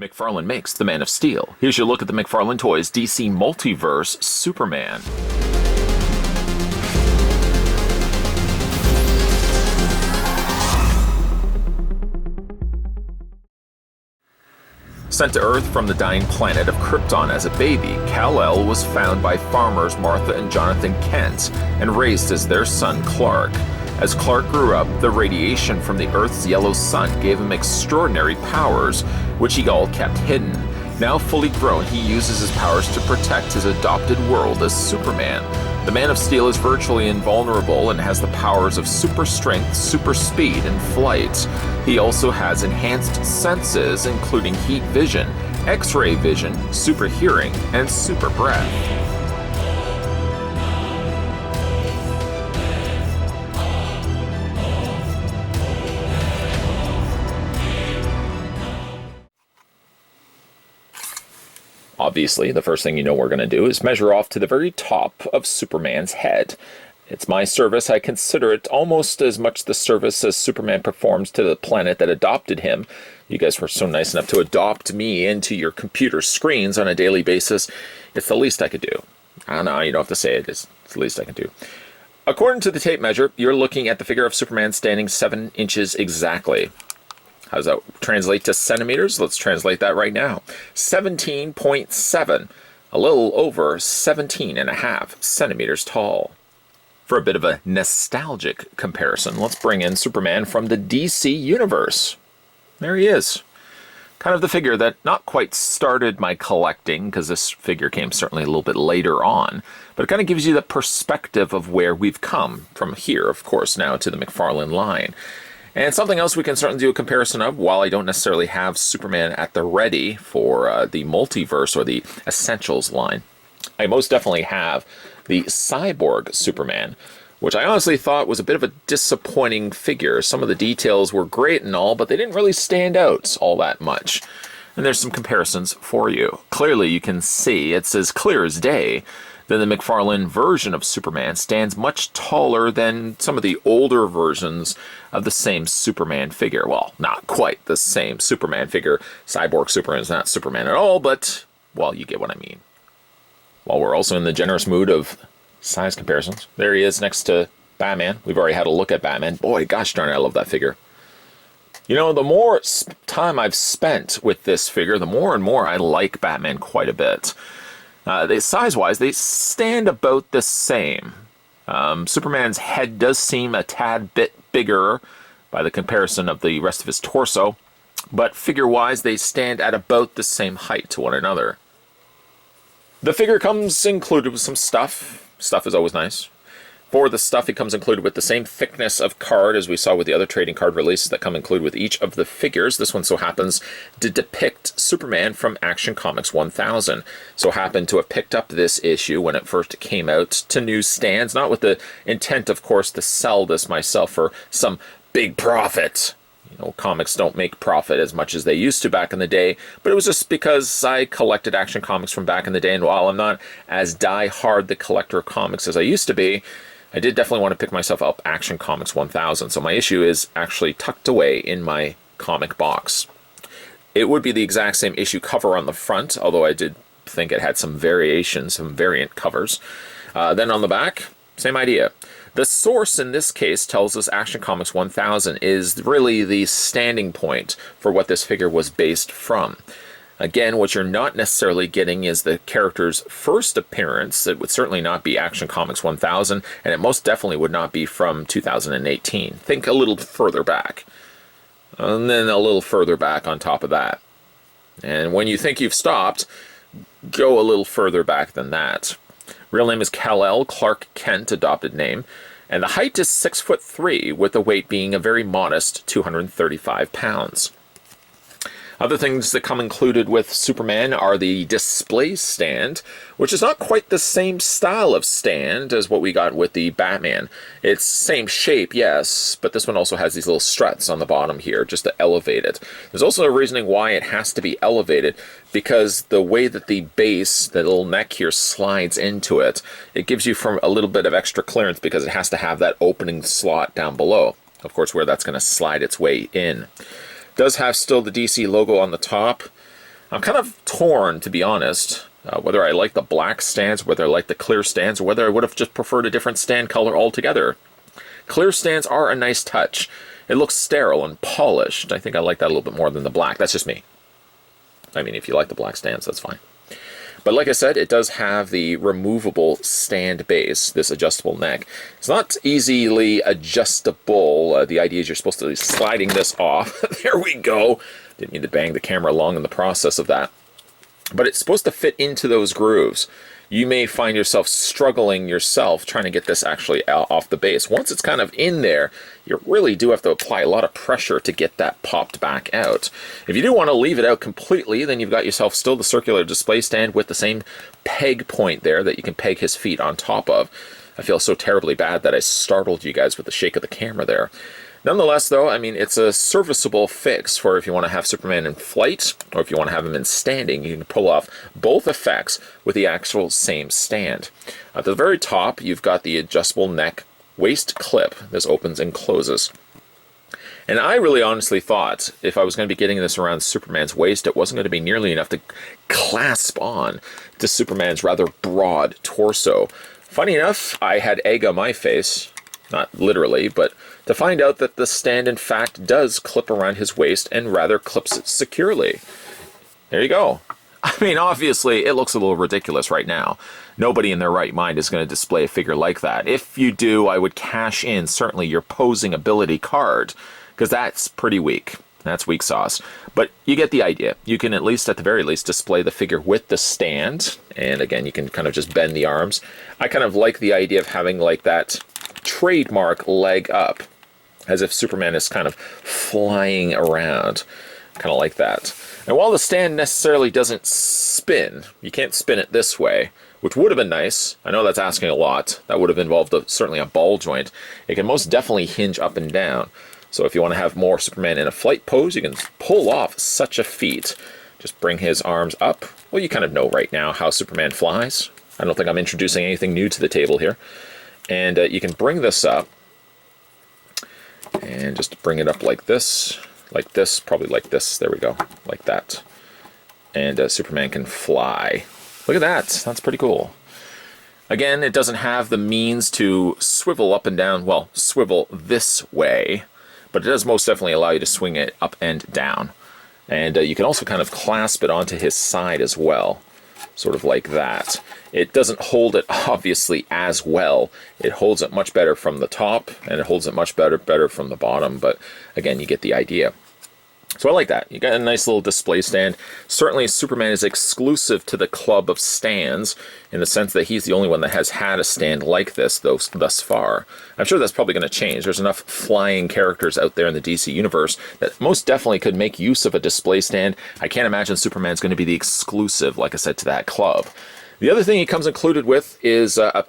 McFarlane makes the Man of Steel. Here's your look at the McFarlane Toys DC Multiverse Superman. Sent to Earth from the dying planet of Krypton as a baby, Kal-El was found by farmers Martha and Jonathan Kent and raised as their son Clark. As Clark grew up, the radiation from the Earth's yellow sun gave him extraordinary powers, which he all kept hidden. Now fully grown, he uses his powers to protect his adopted world as Superman. The Man of Steel is virtually invulnerable and has the powers of super strength, super speed, and flight. He also has enhanced senses, including heat vision, X-ray vision, super hearing, and super breath. Obviously, the first thing you know we're going to do is measure off to the very top of Superman's head. It's my service. I consider it almost as much the service as Superman performs to the planet that adopted him. You guys were so nice enough to adopt me into your computer screens on a daily basis. It's the least I could do. I don't know, you don't have to say it. It's the least I can do. According to the tape measure, you're looking at the figure of Superman standing 7 inches exactly. How does that translate to centimeters? Let's translate that right now. 17.7, a little over 17.5 centimeters tall. For a bit of a nostalgic comparison, let's bring in Superman from the DC Universe. There he is. Kind of the figure that not quite started my collecting, because this figure came certainly a little bit later on, but it kind of gives you the perspective of where we've come from here, of course, now to the McFarlane line. And something else we can certainly do a comparison of, while I don't necessarily have Superman at the ready for the Multiverse or the Essentials line, I most definitely have the Cyborg Superman, which I honestly thought was a bit of a disappointing figure. Some of the details were great and all, but they didn't really stand out all that much. And there's some comparisons for you. Clearly you can see, it's as clear as day, that the McFarlane version of Superman stands much taller than some of the older versions of the same Superman figure. Well, not quite the same Superman figure. Cyborg Superman is not Superman at all, but, well, you get what I mean. While we're also in the generous mood of size comparisons, there he is next to Batman. We've already had a look at Batman. Boy, gosh darn it, I love that figure. You know, the more time I've spent with this figure, the more and more I like Batman quite a bit. Size-wise, they stand about the same. Superman's head does seem a tad bit bigger by the comparison of the rest of his torso, but figure-wise, they stand at about the same height to one another. The figure comes included with some stuff. Stuff is always nice. For the stuff, it comes included with the same thickness of card as we saw with the other trading card releases that come included with each of the figures. This one so happens to depict Superman from Action Comics 1000. So happened to have picked up this issue when it first came out to newsstands, not with the intent, of course, to sell this myself for some big profit. You know, comics don't make profit as much as they used to back in the day, but it was just because I collected Action Comics from back in the day, and while I'm not as die-hard the collector of comics as I used to be, I did definitely want to pick myself up Action Comics 1000, so my issue is actually tucked away in my comic box. It would be the exact same issue cover on the front, although I did think it had some variations, some variant covers. Then on the back, same idea. The source in this case tells us Action Comics 1000 is really the standing point for what this figure was based from. Again, what you're not necessarily getting is the character's first appearance. It would certainly not be Action Comics 1000, and it most definitely would not be from 2018. Think a little further back. And then a little further back on top of that. And when you think you've stopped, go a little further back than that. Real name is Kal-El, Clark Kent, adopted name. And the height is 6'3", with the weight being a very modest 235 pounds. Other things that come included with Superman are the display stand, which is not quite the same style of stand as what we got with the Batman. It's same shape, yes, but this one also has these little struts on the bottom here just to elevate it. There's also a reasoning why it has to be elevated, because the way that the base, the little neck here, slides into it, it gives you a little bit of extra clearance because it has to have that opening slot down below, of course, where that's going to slide its way in. Does have still the DC logo on the top. I'm kind of torn, to be honest, whether I like the black stands, whether I like the clear stands, or whether I would have just preferred a different stand color altogether. Clear stands are a nice touch. It looks sterile and polished. I think I like that a little bit more than the black. That's just me. I mean, if you like the black stands, that's fine. But like I said, it does have the removable stand base, this adjustable neck. It's not easily adjustable. The idea is you're supposed to be sliding this off. There we go. Didn't mean to bang the camera along in the process of that. But it's supposed to fit into those grooves. You may find yourself struggling yourself trying to get this actually off the base. Once it's kind of in there, you really do have to apply a lot of pressure to get that popped back out. If you do want to leave it out completely, then you've got yourself still the circular display stand with the same peg point there that you can peg his feet on top of. I feel so terribly bad that I startled you guys with the shake of the camera there. Nonetheless, though, I mean, it's a serviceable fix for if you want to have Superman in flight, or if you want to have him in standing, you can pull off both effects with the actual same stand. At the very top, you've got the adjustable neck waist clip. This opens and closes. And I really honestly thought if I was going to be getting this around Superman's waist, it wasn't going to be nearly enough to clasp on to Superman's rather broad torso. Funny enough, I had egg on my face, not literally, but to find out that the stand in fact does clip around his waist and rather clips it securely. There you go. I mean, obviously, it looks a little ridiculous right now. Nobody in their right mind is going to display a figure like that. If you do, I would cash in certainly your posing ability card, because that's pretty weak. That's weak sauce. But you get the idea. You can at least, at the very least, display the figure with the stand. And again, you can kind of just bend the arms. I kind of like the idea of having like that trademark leg up, as if Superman is kind of flying around, kind of like that. And while the stand necessarily doesn't spin, you can't spin it this way, which would have been nice. I know that's asking a lot. That would have involved certainly a ball joint. It can most definitely hinge up and down. So if you want to have more Superman in a flight pose, you can pull off such a feat. Just bring his arms up. Well, you kind of know right now how Superman flies. I don't think I'm introducing anything new to the table here. And you can bring this up. And just bring it up like this, probably like this. There we go, like that. And Superman can fly. Look at that. That's pretty cool. Again, it doesn't have the means to swivel up and down. Well, swivel this way. But it does most definitely allow you to swing it up and down. And you can also kind of clasp it onto his side as well. Sort of like that. It doesn't hold it obviously as well. It holds it much better from the top, and it holds it much better from the bottom, but again, you get the idea. So I like that. You got a nice little display stand. Certainly Superman is exclusive to the club of stands in the sense that he's the only one that has had a stand like this thus far. I'm sure that's probably going to change. There's enough flying characters out there in the DC universe that most definitely could make use of a display stand. I can't imagine Superman's going to be the exclusive, like I said, to that club. The other thing he comes included with is a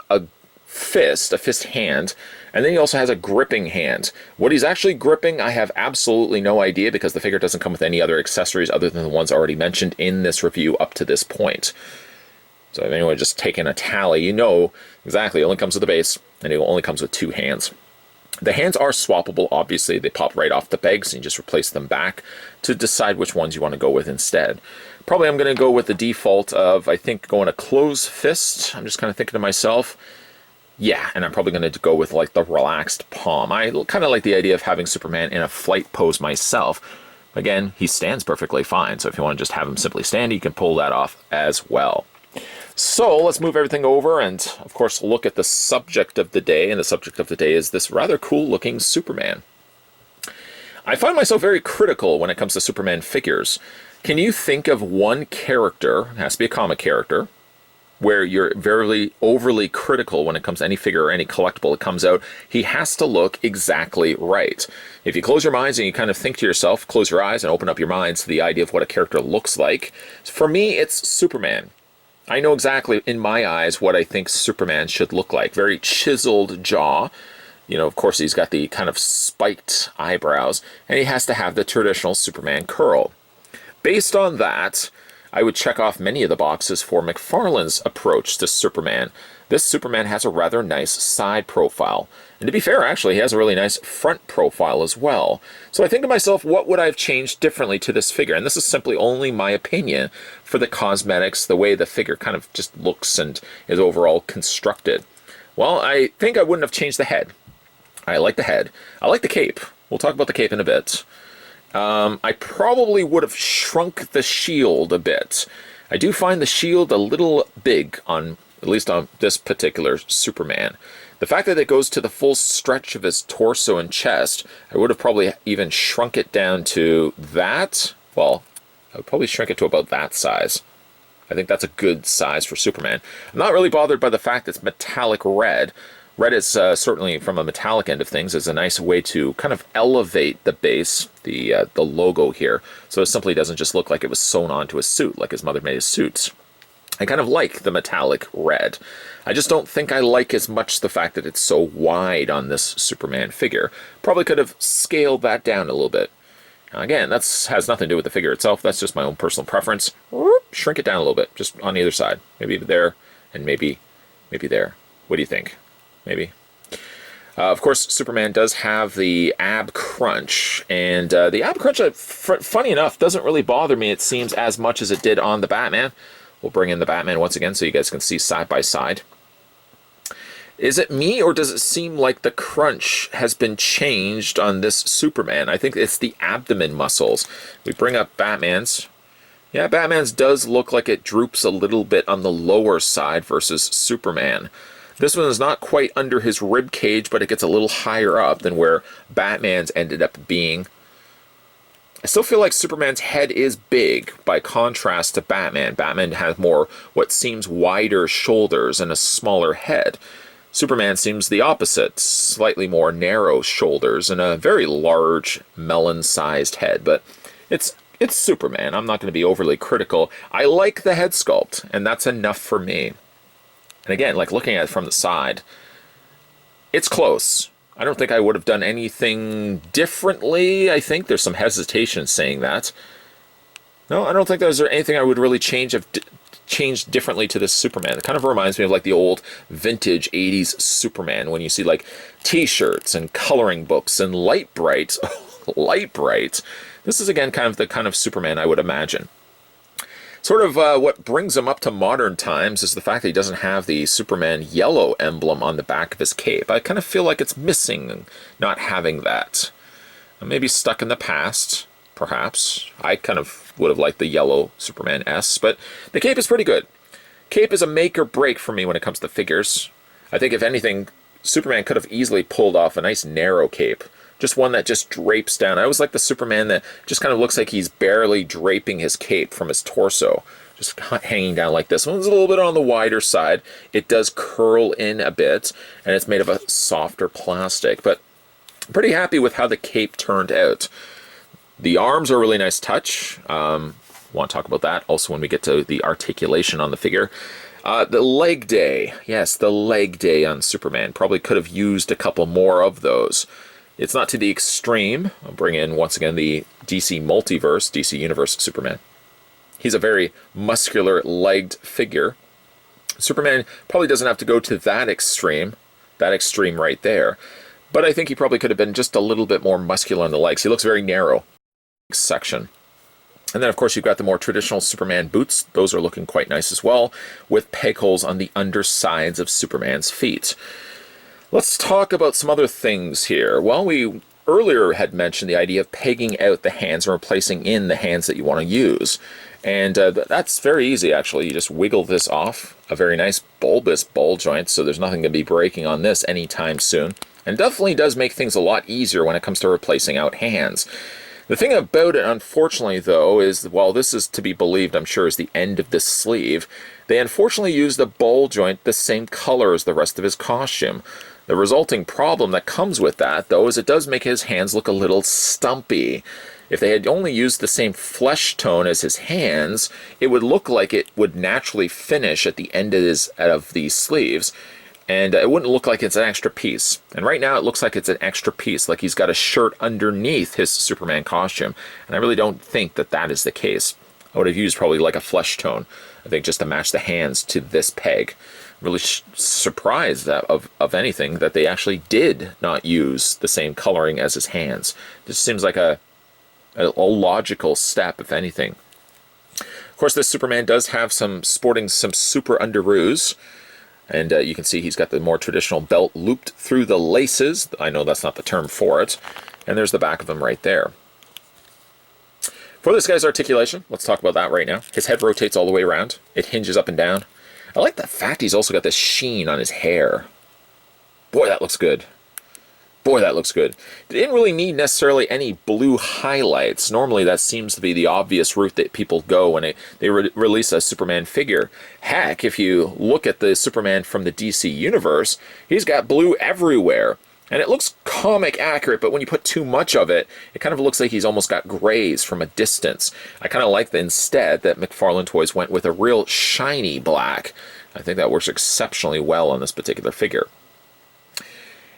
fist hand, and then he also has a gripping hand. What he's actually gripping, I have absolutely no idea because the figure doesn't come with any other accessories other than the ones already mentioned in this review up to this point. So if anyone just taken a tally, you know exactly. It only comes with the base, and it only comes with two hands. The hands are swappable, obviously. They pop right off the pegs, and you just replace them back to decide which ones you want to go with instead. Probably I'm going to go with the default of, I think, going a closed fist. I'm just kind of thinking to myself, yeah, and I'm probably going to go with like the relaxed palm. I kind of like the idea of having Superman in a flight pose myself. Again, he stands perfectly fine, so if you want to just have him simply stand, you can pull that off as well. So let's move everything over and, of course, look at the subject of the day, and the subject of the day is this rather cool-looking Superman. I find myself very critical when it comes to Superman figures. Can you think of one character, it has to be a comic character, where you're very overly critical when it comes to any figure or any collectible that comes out? He has to look exactly right. If you close your minds and you kind of think to yourself, close your eyes and open up your minds to the idea of what a character looks like, for me, it's Superman. I know exactly, in my eyes, what I think Superman should look like. Very chiseled jaw. You know, of course, he's got the kind of spiked eyebrows, and he has to have the traditional Superman curl. Based on that, I would check off many of the boxes for McFarlane's approach to Superman. This Superman has a rather nice side profile. And to be fair, actually, he has a really nice front profile as well. So I think to myself, what would I have changed differently to this figure? And this is simply only my opinion for the cosmetics, the way the figure kind of just looks and is overall constructed. Well, I think I wouldn't have changed the head. I like the head. I like the cape. We'll talk about the cape in a bit. I probably would have shrunk the shield a bit. I do find the shield a little big on, at least on this particular Superman. The fact that it goes to the full stretch of his torso and chest, I would have probably even shrunk it down to that. Well, I would probably shrink it to about that size. I think that's a good size for Superman. I'm not really bothered by the fact it's metallic red. Red is certainly, from a metallic end of things, is a nice way to kind of elevate the base, the logo here, so it simply doesn't just look like it was sewn onto his suit, like his mother made his suits. I kind of like the metallic red. I just don't think I like as much the fact that it's so wide on this Superman figure. Probably could have scaled that down a little bit. Now again, that has nothing to do with the figure itself. That's just my own personal preference. Shrink it down a little bit, just on either side. Maybe there, and maybe there. What do you think? Maybe. Of course, Superman does have the ab crunch, and the ab crunch, funny enough, doesn't really bother me, it seems, as much as it did on the Batman. We'll bring in the Batman once again so you guys can see side by side. Is it me, or does it seem like the crunch has been changed on this Superman? I think it's the abdomen muscles. We bring up Batman's. Yeah, Batman's does look like it droops a little bit on the lower side versus Superman. This one is not quite under his rib cage, but it gets a little higher up than where Batman's ended up being. I still feel like Superman's head is big by contrast to Batman. Batman has more what seems wider shoulders and a smaller head. Superman seems the opposite, slightly more narrow shoulders and a very large melon-sized head. But it's Superman. I'm not going to be overly critical. I like the head sculpt, and that's enough for me. And again, like looking at it from the side, it's close. I don't think I would have done anything differently. I think there's some hesitation saying that. No, I don't think there's anything I would really change differently to this Superman. It kind of reminds me of like the old vintage 80s Superman when you see like t-shirts and coloring books and light bright. Light bright. This is again kind of the kind of Superman I would imagine. Sort of what brings him up to modern times is the fact that he doesn't have the Superman yellow emblem on the back of his cape. I kind of feel like it's missing not having that. Maybe stuck in the past, perhaps. I kind of would have liked the yellow Superman S, but the cape is pretty good. Cape is a make or break for me when it comes to figures. I think if anything, Superman could have easily pulled off a nice narrow cape. Just one that just drapes down. I always like the Superman that just kind of looks like he's barely draping his cape from his torso. Just hanging down like this. One's a little bit on the wider side. It does curl in a bit, and it's made of a softer plastic. But I'm pretty happy with how the cape turned out. The arms are a really nice touch. Want to talk about that also when we get to the articulation on the figure. The leg day. Yes, the leg day on Superman. Probably could have used a couple more of those. It's not to the extreme. I'll bring in, once again, the DC Multiverse, DC Universe Superman. He's a very muscular, legged figure. Superman probably doesn't have to go to that extreme right there. But I think he probably could have been just a little bit more muscular on the legs. He looks very narrow section. And then, of course, you've got the more traditional Superman boots. Those are looking quite nice as well, with peg holes on the undersides of Superman's feet. Let's talk about some other things here. Well, we earlier had mentioned the idea of pegging out the hands and replacing in the hands that you want to use. And that's very easy, actually. You just wiggle this off. A very nice bulbous ball joint, so there's nothing to be breaking on this anytime soon. And definitely does make things a lot easier when it comes to replacing out hands. The thing about it, unfortunately, though, is while this is to be believed, I'm sure, is the end of this sleeve, they unfortunately used the ball joint the same color as the rest of his costume. The resulting problem that comes with that, though, is it does make his hands look a little stumpy. If they had only used the same flesh tone as his hands, it would look like it would naturally finish at the end of these sleeves, and it wouldn't look like it's an extra piece. And right now it looks like it's an extra piece, like he's got a shirt underneath his Superman costume, and I really don't think that that is the case. I would have used probably like a flesh tone, I think, just to match the hands to this peg. Really surprised that of anything that they actually did not use the same coloring as his hands. Just seems like a logical step, if anything. Of course, this Superman does have sporting some super underoos. And you can see he's got the more traditional belt looped through the laces. I know that's not the term for it. And there's the back of him right there. For this guy's articulation, let's talk about that right now. His head rotates all the way around. It hinges up and down. I like the fact he's also got this sheen on his hair. Boy, that looks good. Boy, that looks good. They didn't really need necessarily any blue highlights. Normally, that seems to be the obvious route that people go when they release a Superman figure. Heck, if you look at the Superman from the DC Universe, he's got blue everywhere. And it looks comic accurate, but when you put too much of it, it kind of looks like he's almost got grays from a distance. I kind of like instead that McFarlane Toys went with a real shiny black. I think that works exceptionally well on this particular figure.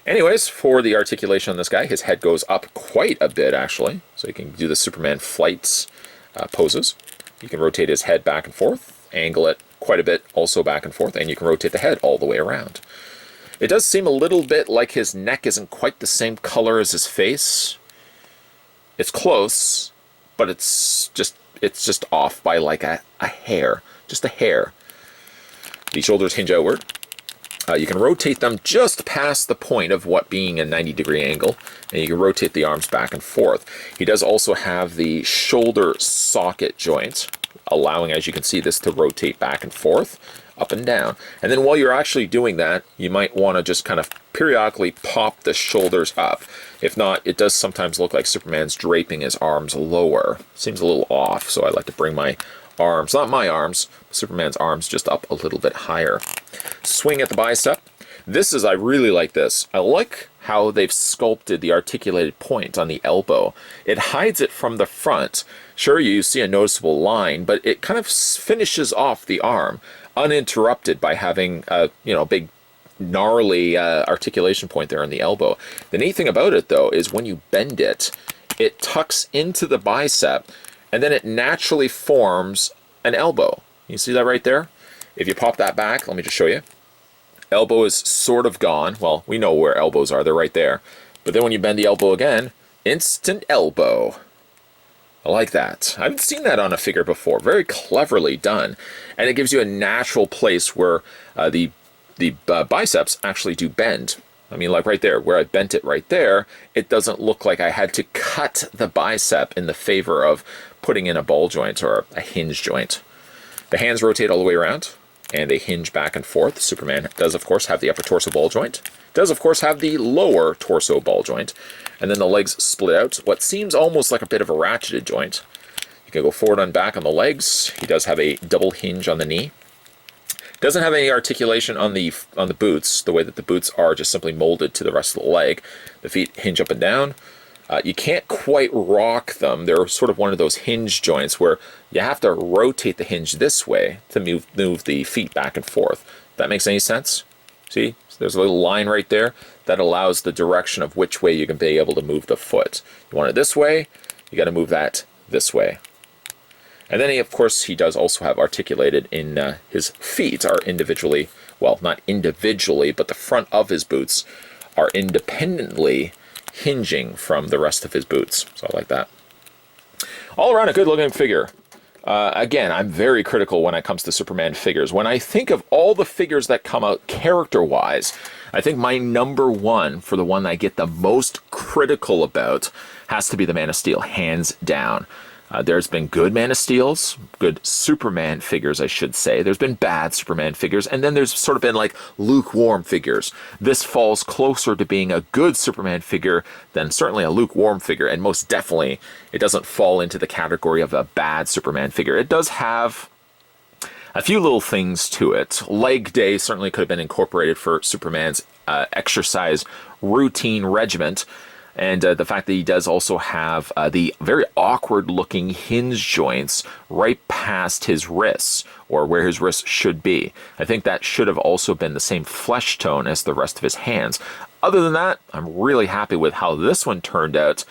Anyways, for the articulation on this guy, his head goes up quite a bit, actually. So you can do the Superman flights poses. You can rotate his head back and forth, angle it quite a bit, also back and forth, and you can rotate the head all the way around. It does seem a little bit like his neck isn't quite the same color as his face. It's close, but it's just off by like a hair, just a hair. The shoulders hinge outward. You can rotate them just past the point of what being a 90-degree angle, and you can rotate the arms back and forth. He does also have the shoulder socket joint, allowing, as you can see, this to rotate back and forth, up and down. And then while you're actually doing that, you might want to just kind of periodically pop the shoulders up. If not, it does sometimes look like Superman's draping his arms lower. Seems a little off, so I like to bring my arms, not my arms, Superman's arms just up a little bit higher. Swing at the bicep. I really like this. I like how they've sculpted the articulated point on the elbow. It hides it from the front. Sure, you see a noticeable line, but it kind of finishes off the arm, uninterrupted by having a big gnarly articulation point there on the elbow. The neat thing about it, though, is when you bend it, it tucks into the bicep, and then it naturally forms an elbow. You see that right there? If you pop that back, let me just show you. Elbow is sort of gone. Well, we know where elbows are. They're right there. But then when you bend the elbow again, instant elbow. I like that. I haven't seen that on a figure before. Very cleverly done. And it gives you a natural place where the biceps actually do bend. I mean, like right there, where I bent it right there, it doesn't look like I had to cut the bicep in the favor of putting in a ball joint or a hinge joint. The hands rotate all the way around, and they hinge back and forth. Superman does, of course, have the upper torso ball joint. Does, of course, have the lower torso ball joint. And then the legs split out, what seems almost like a bit of a ratcheted joint. You can go forward and back on the legs. He does have a double hinge on the knee. Doesn't have any articulation on the boots, the way that the boots are just simply molded to the rest of the leg. The feet hinge up and down. You can't quite rock them. They're sort of one of those hinge joints where you have to rotate the hinge this way to move the feet back and forth. If that makes any sense? See? So there's a little line right there that allows the direction of which way you can be able to move the foot. You want it this way, you got to move that this way. And then, of course, he does also have articulated in his feet are individually, well, not individually, but the front of his boots are independently hinging from the rest of his boots. So I like that. All around a good looking figure. Again, I'm very critical when it comes to Superman figures. When I think of all the figures that come out character-wise, I think my number one, for the one I get the most critical about, has to be the Man of Steel, hands down. There's been good Man of Steels, good Superman figures, I should say. There's been bad Superman figures, and then there's sort of been like lukewarm figures. This falls closer to being a good Superman figure than certainly a lukewarm figure, and most definitely it doesn't fall into the category of a bad Superman figure. It does have a few little things to it. Leg day certainly could have been incorporated for Superman's exercise routine regiment. And the fact that he does also have the very awkward looking hinge joints right past his wrists, or where his wrists should be. I think that should have also been the same flesh tone as the rest of his hands. Other than that, I'm really happy with how this one turned out.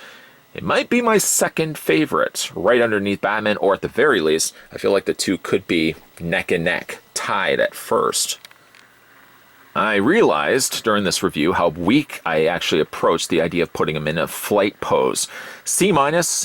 It might be my second favorite, right underneath Batman, or at the very least, I feel like the two could be neck and neck, tied at first. I realized during this review how weak I actually approached the idea of putting him in a flight pose. C-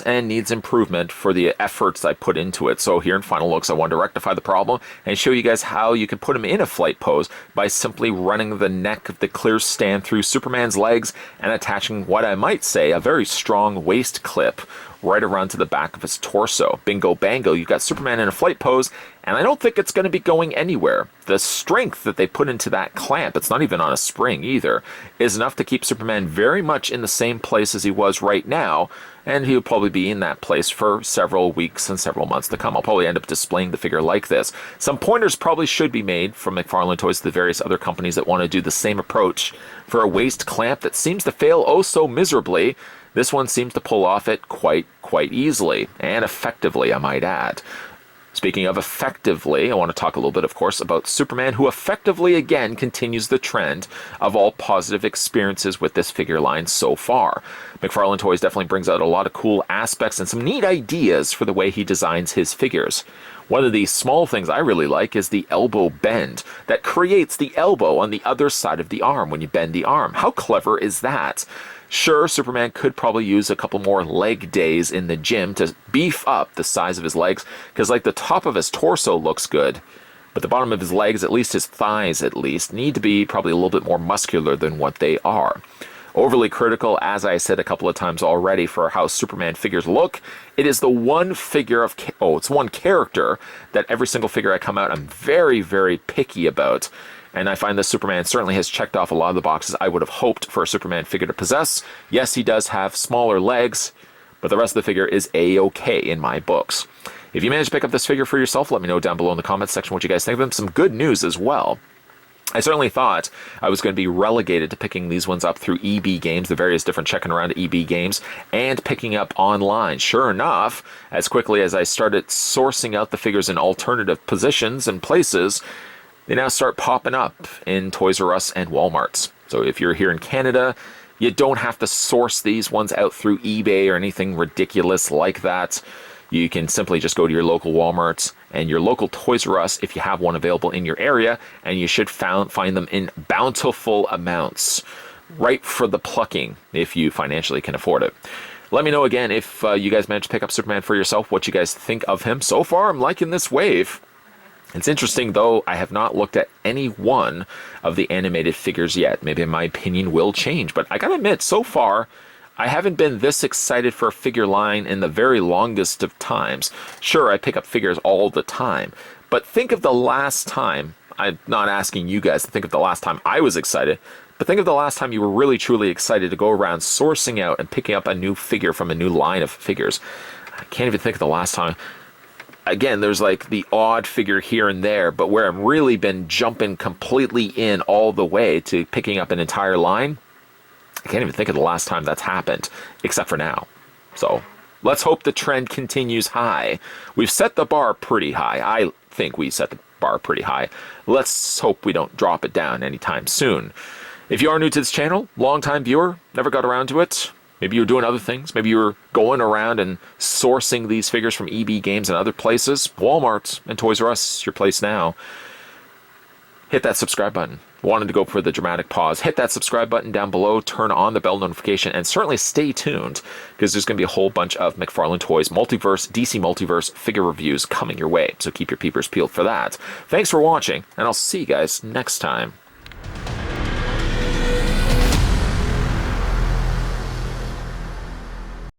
and needs improvement for the efforts I put into it. So here in Final Looks, I wanted to rectify the problem and show you guys how you can put him in a flight pose by simply running the neck of the clear stand through Superman's legs and attaching what I might say a very strong waist clip right around to the back of his torso. Bingo bango, you've got Superman in a flight pose, and I don't think it's going to be going anywhere. The strength that they put into that clamp, it's not even on a spring either, is enough to keep Superman very much in the same place as he was right now, and he'll probably be in that place for several weeks and several months to come. I'll probably end up displaying the figure like this. Some pointers probably should be made from McFarlane Toys to the various other companies that want to do the same approach for a waist clamp that seems to fail oh so miserably. This one seems to pull off it quite easily, and effectively, I might add. Speaking of effectively, I want to talk a little bit, of course, about Superman, who effectively, again, continues the trend of all positive experiences with this figure line so far. McFarlane Toys definitely brings out a lot of cool aspects and some neat ideas for the way he designs his figures. One of the small things I really like is the elbow bend that creates the elbow on the other side of the arm when you bend the arm. How clever is that? Sure, Superman could probably use a couple more leg days in the gym to beef up the size of his legs, because like the top of his torso looks good, but the bottom of his legs, at least his thighs at least, need to be probably a little bit more muscular than what they are. Overly critical, as I said a couple of times already, for how Superman figures look. It is the one figure of, it's one character that every single figure I come out, I'm very picky about. And I find this Superman certainly has checked off a lot of the boxes I would have hoped for a Superman figure to possess. Yes, he does have smaller legs, but the rest of the figure is A-okay in my books. If you manage to pick up this figure for yourself, let me know down below in the comments section what you guys think of him. Some good news as well. I certainly thought I was going to be relegated to picking these ones up through EB Games, the various different checking around EB Games, and picking up online. Sure enough, as quickly as I started sourcing out the figures in alternative positions and places, they now start popping up in Toys R Us and Walmarts. So if you're here in Canada, you don't have to source these ones out through eBay or anything ridiculous like that. You can simply just go to your local Walmarts and your local Toys R Us if you have one available in your area, and you should find them in bountiful amounts, right for the plucking if you financially can afford it. Let me know again if you guys managed to pick up Superman for yourself, what you guys think of him. So far, I'm liking this wave. It's interesting, though, I have not looked at any one of the animated figures yet. Maybe my opinion will change, but I gotta admit, so far, I haven't been this excited for a figure line in the very longest of times. Sure, I pick up figures all the time, but think of the last time, I'm not asking you guys to think of the last time I was excited, but think of the last time you were really truly excited to go around sourcing out and picking up a new figure from a new line of figures. I can't even think of the last time. Again, there's like the odd figure here and there, but where I've really been jumping completely in all the way to picking up an entire line, I can't even think of the last time that's happened, except for now. So let's hope the trend continues high. We've set the bar pretty high. I think we set the bar pretty high. Let's hope we don't drop it down anytime soon. If you are new to this channel, long-time viewer, never got around to it, maybe you were doing other things. Maybe you were going around and sourcing these figures from EB Games and other places. Walmart and Toys R Us, your place now. Hit that subscribe button. Wanted to go for the dramatic pause. Hit that subscribe button down below. Turn on the bell notification. And certainly stay tuned, because there's going to be a whole bunch of McFarlane Toys Multiverse, DC Multiverse figure reviews coming your way. So keep your peepers peeled for that. Thanks for watching, and I'll see you guys next time.